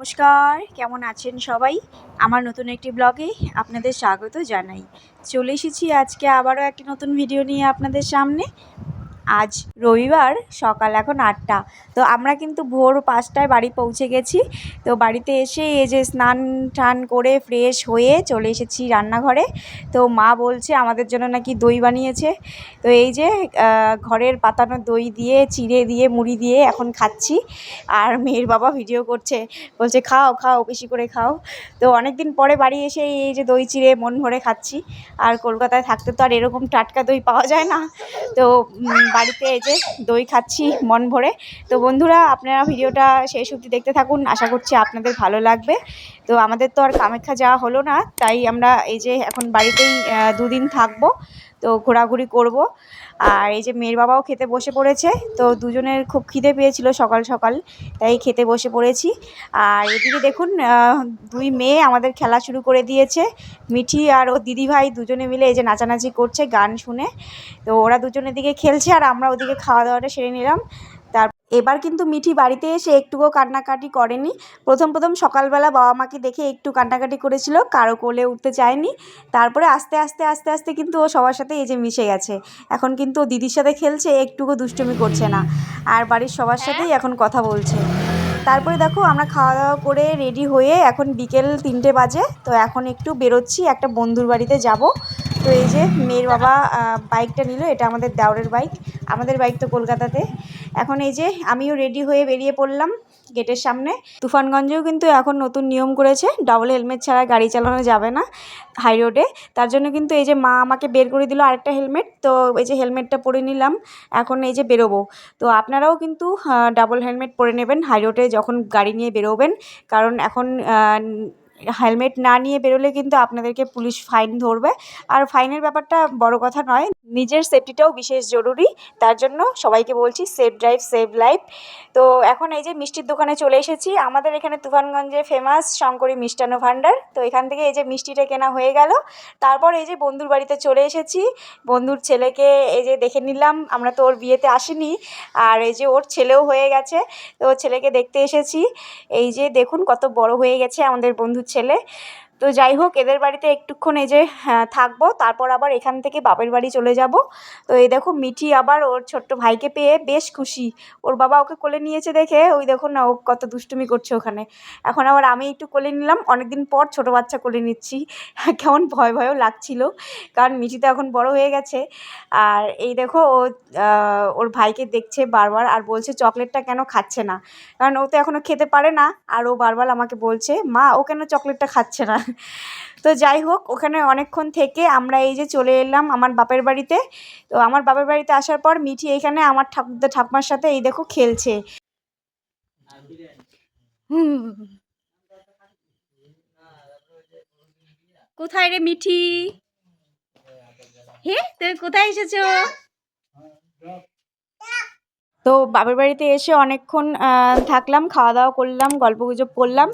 নমস্কার, কেমন আছেন সবাই? আমার নতুন একটি ব্লগে আপনাদের স্বাগত জানাই। চলে এসেছি আজকে আবারও একটি নতুন ভিডিও নিয়ে আপনাদের সামনে। আজ রবিবার, সকাল এখন ৮টা। তো আমরা কিন্তু ভোর ৫টায় বাড়ি পৌঁছে গেছি। তো বাড়িতে এসে এই যে স্নান টান করে ফ্রেশ হয়ে চলে এসেছি রান্নাঘরে। তো মা বলছে আমাদের জন্য নাকি দই বানিয়েছে। তো এই যে ঘরের পাতানো দই দিয়ে চিড়ে দিয়ে মুড়ি দিয়ে এখন খাচ্ছি। আর মেয়ের বাবা ভিডিও করছে, বলছে খাও খাও বেশি করে খাও। তো অনেক দিন পরে বাড়ি এসে এই যে দই চিড়ে মন ভরে খাচ্ছি। আর কলকাতায় থাকতে তো আর এরকম টাটকা দই পাওয়া যায় না। তো বাড়িতে এই যে দই খাচ্ছি মন ভরে। তো বন্ধুরা, আপনারা ভিডিওটা শেষ অবধি দেখতে থাকুন, আশা করছি আপনাদের ভালো লাগবে। তো আমাদের তো আর কামাখ্যা যাওয়া হলো না, তাই আমরা এই যে এখন বাড়িতেই দুদিন থাকবো। তো ঘোরাঘুরি করব। আর এই যে মেয়ের বাবাও খেতে বসে পড়েছে। তো দুজনের খুব খিদে পেয়েছিল সকাল সকাল, তাই খেতে বসে পড়েছি। আর এদিকে দেখুন দুই মেয়ে আমাদের খেলা শুরু করে দিয়েছে। মিঠি আর ও দিদিভাই দুজনে মিলে এই যে নাচানাচি করছে গান শুনে। তো ওরা দুজনের দিকে খেলছে আর আমরা ওদিকে খাওয়া দাওয়াটা সেরে নিলাম। এবার কিন্তু মিঠি বাড়িতে এসে একটুও কান্নাকাটি করেনি। প্রথম সকালবেলা বাবা মাকে দেখে একটু কান্নাকাটি করেছিল, কারো কোলে উঠতে চায়নি। তারপরে আস্তে আস্তে আস্তে আস্তে কিন্তু ও সবার সাথে এই যে মিশে গেছে। এখন কিন্তু ও দিদির সাথে খেলছে, একটুকু দুষ্টুমি করছে না। আর বাড়ির সবার সাথেই এখন কথা বলছে। তারপরে দেখো আমরা খাওয়া দাওয়া করে রেডি হয়ে এখন বিকেল 3টে বাজে। তো এখন একটু বেরোচ্ছি, একটা বন্ধুর বাড়িতে যাব। তো এই যে মেয়ের বাবা বাইকটা নিল, এটা আমাদের দেওরের বাইক। আমাদের বাইক তো কলকাতাতে। এখন এই যে আমিও রেডি হয়ে বেরিয়ে পড়লাম গেটের সামনে। তুফানগঞ্জেও কিন্তু এখন নতুন নিয়ম করেছে, ডবল হেলমেট ছাড়া গাড়ি চালানো যাবে না হাই রোডে। তার জন্য কিন্তু এই যে মা আমাকে বের করে দিল আরেকটা হেলমেট। তো এই যে হেলমেটটা পরে নিলাম, এখন এই যে বেরোবো। তো আপনারাও কিন্তু ডাবল হেলমেট পরে নেবেন হাই রোডে যখন গাড়ি নিয়ে বেরোবেন। কারণ এখন হেলমেট না নিয়ে বেরোলে কিন্তু আপনাদেরকে পুলিশ ফাইন ধরবে। আর ফাইনের ব্যাপারটা বড় কথা নয়, নিজের সেফটিটাও বিশেষ জরুরি। তার জন্য সবাইকে বলছি সেফ ড্রাইভ সেভ লাইফ। তো এখন এই যে মিষ্টির দোকানে চলে এসেছি। আমাদের এখানে তুফানগঞ্জে ফেমাস শঙ্করী মিষ্টান্ন ভাণ্ডার। তো এখান থেকে এই যে মিষ্টিটা কেনা হয়ে গেল। তারপর এই যে বন্ধুর বাড়িতে চলে এসেছি। বন্ধুর ছেলেকে এই যে দেখে নিলাম, আমরা তো ওর বিয়েতে আসিনি। আর এই যে ওর ছেলেও হয়ে গেছে, তো ওর ছেলেকে দেখতে এসেছি। এই যে দেখুন কত বড় হয়ে গেছে আমাদের বন্ধুর ছেলে। তো যাই হোক, এদের বাড়িতে একটুক্ষণ এই যে থাকবো, তারপর আবার এখান থেকে বাপের বাড়ি চলে যাব। তো এই দেখো মিঠি আবার ওর ছোট্ট ভাইকে পেয়ে বেশ খুশি। ওর বাবা ওকে কোলে নিয়েছে দেখে ওই দেখুন না ও কত দুষ্টুমি করছে ওখানে। এখন আবার আমি একটু কোলে নিলাম, অনেকদিন পর ছোট বাচ্চা কোলে নিচ্ছি। কেমন ভয় ভয়ও লাগছিল, কারণ মিঠি তো এখন বড় হয়ে গেছে। আর এই দেখো ও ওর ভাইকে দেখছে বারবার আর বলছে চকলেটটা কেন খাচ্ছে না, কারণ ও তো এখনও খেতে পারে না। আর ও বারবার আমাকে বলছে মা ও কেন চকলেটটা খাচ্ছে না। তো যাই হোক, ওখানে অনেকক্ষণ থেকে আমরা এই যে চলে এলাম আমার বাপের বাড়িতে। তো আমার বাপের বাড়িতে আসার পর মিঠি এইখানে আমার ঠাকুমার সাথে এই দেখো খেলছে। কোথায় রে মিঠি? হে তুমি কোথায় এসেছো? তো বাপের বাড়িতে এসে অনেকক্ষণ থাকলাম, খাওয়া দাওয়া করলাম, গল্পগুজব করলাম।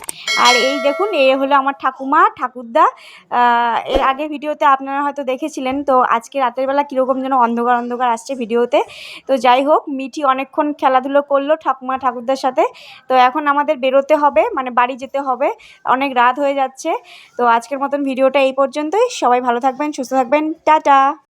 আর এই দেখুন এ হলো আমার ঠাকুমা ঠাকুরদা। এর আগে ভিডিওতে আপনারা হয়তো দেখেছিলেন। তো আজকে রাতের বেলা কীরকম যেন অন্ধকার অন্ধকার আসছে ভিডিওতে। তো যাই হোক, মিঠি অনেকক্ষণ খেলাধুলো করলো ঠাকুমা ঠাকুরদার সাথে। তো এখন আমাদের বেরোতে হবে, মানে বাড়ি যেতে হবে, অনেক রাত হয়ে যাচ্ছে। তো আজকের মতন ভিডিওটা এই পর্যন্তই। সবাই ভালো থাকবেন, সুস্থ থাকবেন, টাটা।